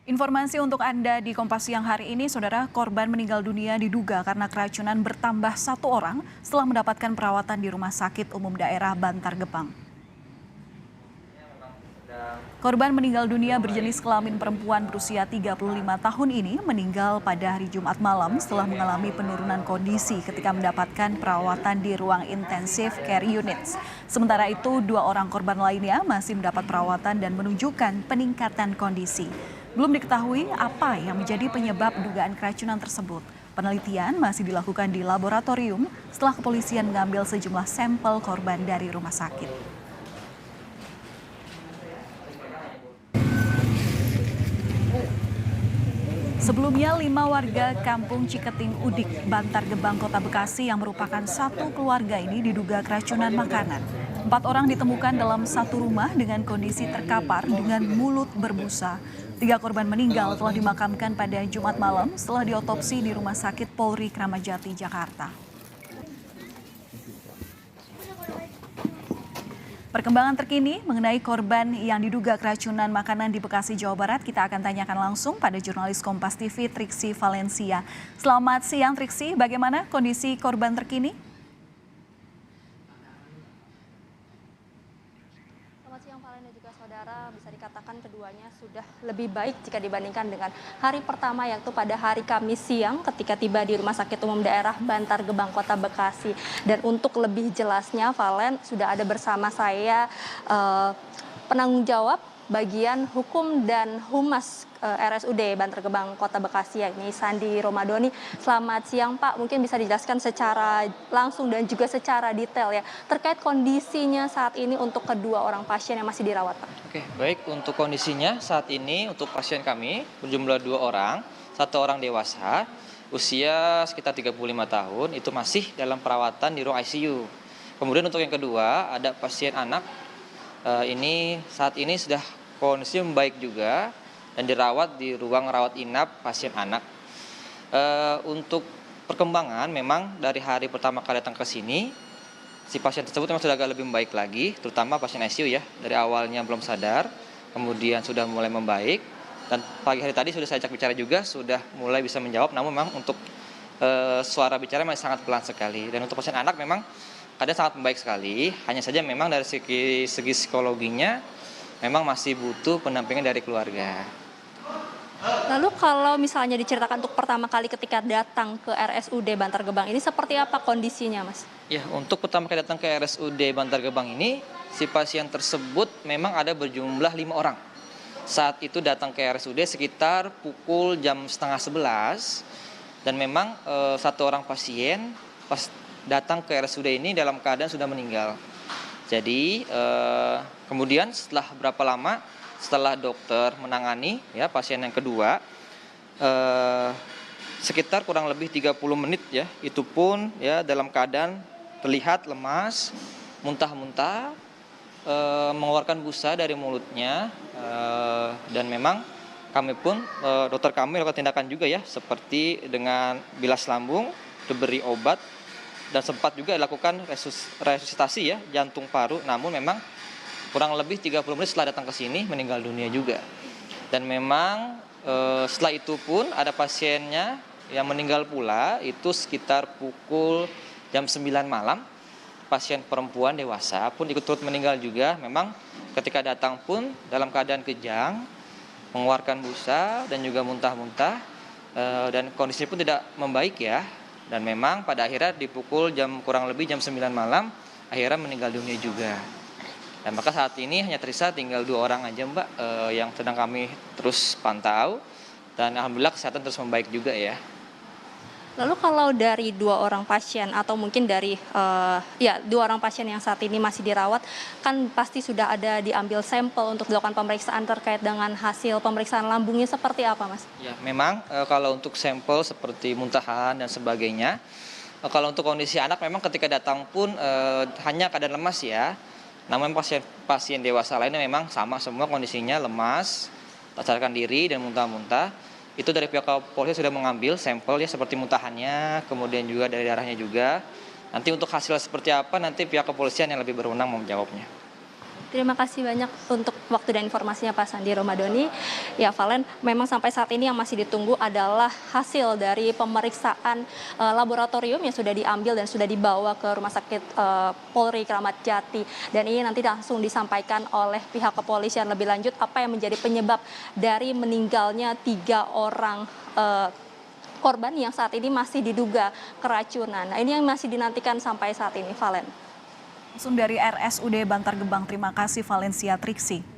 Informasi untuk Anda di Kompas Siang hari ini, Saudara, korban meninggal dunia diduga karena keracunan bertambah 1 orang setelah mendapatkan perawatan di Rumah Sakit Umum Daerah Bantar Gebang. Korban meninggal dunia berjenis kelamin perempuan berusia 35 tahun ini meninggal pada hari Jumat malam setelah mengalami penurunan kondisi ketika mendapatkan perawatan di ruang intensive care units. Sementara itu, 2 orang korban lainnya masih mendapat perawatan dan menunjukkan peningkatan kondisi. Belum diketahui apa yang menjadi penyebab dugaan keracunan tersebut. Penelitian masih dilakukan di laboratorium setelah kepolisian mengambil sejumlah sampel korban dari rumah sakit. Sebelumnya, 5 warga kampung Ciketing Udik, Bantar Gebang, Kota Bekasi yang merupakan satu keluarga ini diduga keracunan makanan. 4 orang ditemukan dalam satu rumah dengan kondisi terkapar dengan mulut berbusa. 3 korban meninggal telah dimakamkan pada Jumat malam setelah diotopsi di Rumah Sakit Polri Kramat Jati, Jakarta. Perkembangan terkini mengenai korban yang diduga keracunan makanan di Bekasi, Jawa Barat kita akan tanyakan langsung pada jurnalis Kompas TV Triksi Valencia. Selamat siang Triksi, bagaimana kondisi korban terkini? Selamat siang Valen dan juga saudara, bisa dikatakan keduanya sudah lebih baik jika dibandingkan dengan hari pertama yaitu pada hari Kamis siang ketika tiba di Rumah Sakit Umum Daerah Bantar Gebang, Kota Bekasi. Dan untuk lebih jelasnya Valen, sudah ada bersama saya penanggung jawab bagian hukum dan humas RSUD Bantar Gebang Kota Bekasi, yakni Sandi Romadoni. Selamat siang Pak, mungkin bisa dijelaskan secara langsung dan juga secara detail ya terkait kondisinya saat ini untuk kedua orang pasien yang masih dirawat Pak. Oke, baik, untuk kondisinya saat ini untuk pasien kami berjumlah 2 orang, 1 orang dewasa usia sekitar 35 tahun itu masih dalam perawatan di ruang ICU. Kemudian untuk yang kedua ada pasien anak, ini saat ini sudah kondisi membaik juga dan dirawat di ruang rawat inap pasien anak. Untuk perkembangan memang dari hari pertama kali datang ke sini, si pasien tersebut memang sudah agak lebih membaik lagi, terutama pasien ICU ya. Dari awalnya belum sadar, kemudian sudah mulai membaik, dan pagi hari tadi sudah saya ajak bicara juga, sudah mulai bisa menjawab, namun memang untuk suara bicara masih sangat pelan sekali. Dan untuk pasien anak memang keadaan sangat membaik sekali, hanya saja memang dari segi psikologinya memang masih butuh pendampingan dari keluarga. Lalu kalau misalnya diceritakan untuk pertama kali ketika datang ke RSUD Bantar Gebang ini seperti apa kondisinya Mas? Ya, untuk pertama kali datang ke RSUD Bantar Gebang ini, si pasien tersebut memang ada berjumlah 5 orang. Saat itu datang ke RSUD sekitar pukul jam setengah 11, dan memang 1 orang pasien pas datang ke RSUD ini dalam keadaan sudah meninggal. Jadi kemudian setelah berapa lama setelah dokter menangani ya pasien yang kedua, sekitar kurang lebih 30 menit ya, itu pun ya dalam keadaan terlihat lemas, muntah-muntah, mengeluarkan busa dari mulutnya, dan memang kami pun dokter kami melakukan tindakan juga ya, seperti dengan bilas lambung, diberi obat, dan sempat juga dilakukan resusitasi ya jantung paru, namun memang kurang lebih 30 menit setelah datang ke sini meninggal dunia juga. Dan memang setelah itu pun ada pasiennya yang meninggal pula, itu sekitar pukul jam 9 malam. Pasien perempuan dewasa pun ikut turut meninggal juga. Memang ketika datang pun dalam keadaan kejang, mengeluarkan busa dan juga muntah-muntah, dan kondisinya pun tidak membaik ya. Dan memang pada akhirnya dipukul kurang lebih jam 9 malam, akhirnya meninggal dunia juga. Dan maka saat ini hanya tersisa tinggal 2 orang aja Mbak, yang sedang kami terus pantau, dan alhamdulillah kesehatan terus membaik juga ya. Lalu kalau dari 2 orang pasien atau mungkin dari 2 orang pasien yang saat ini masih dirawat, kan pasti sudah ada diambil sampel untuk dilakukan pemeriksaan terkait dengan hasil pemeriksaan lambungnya seperti apa Mas? Ya, memang kalau untuk sampel seperti muntahan dan sebagainya, kalau untuk kondisi anak memang ketika datang pun hanya keadaan lemas ya. Namun pasien dewasa lainnya memang sama semua kondisinya, lemas, tak sadarkan diri dan muntah-muntah. Itu dari pihak kepolisian sudah mengambil sampel ya, seperti muntahannya, kemudian juga dari darahnya juga. Nanti untuk hasil seperti apa nanti pihak kepolisian yang lebih berwenang menjawabnya. Terima kasih banyak untuk waktu dan informasinya Pak Sandi Romadhoni. Ya Valen, memang sampai saat ini yang masih ditunggu adalah hasil dari pemeriksaan laboratorium yang sudah diambil dan sudah dibawa ke Rumah Sakit Polri Kramat Jati. Dan ini nanti langsung disampaikan oleh pihak kepolisian lebih lanjut apa yang menjadi penyebab dari meninggalnya 3 orang korban yang saat ini masih diduga keracunan. Nah, ini yang masih dinantikan sampai saat ini, Valen. Langsung dari RSUD Bantar Gebang, terima kasih Valencia Triksi.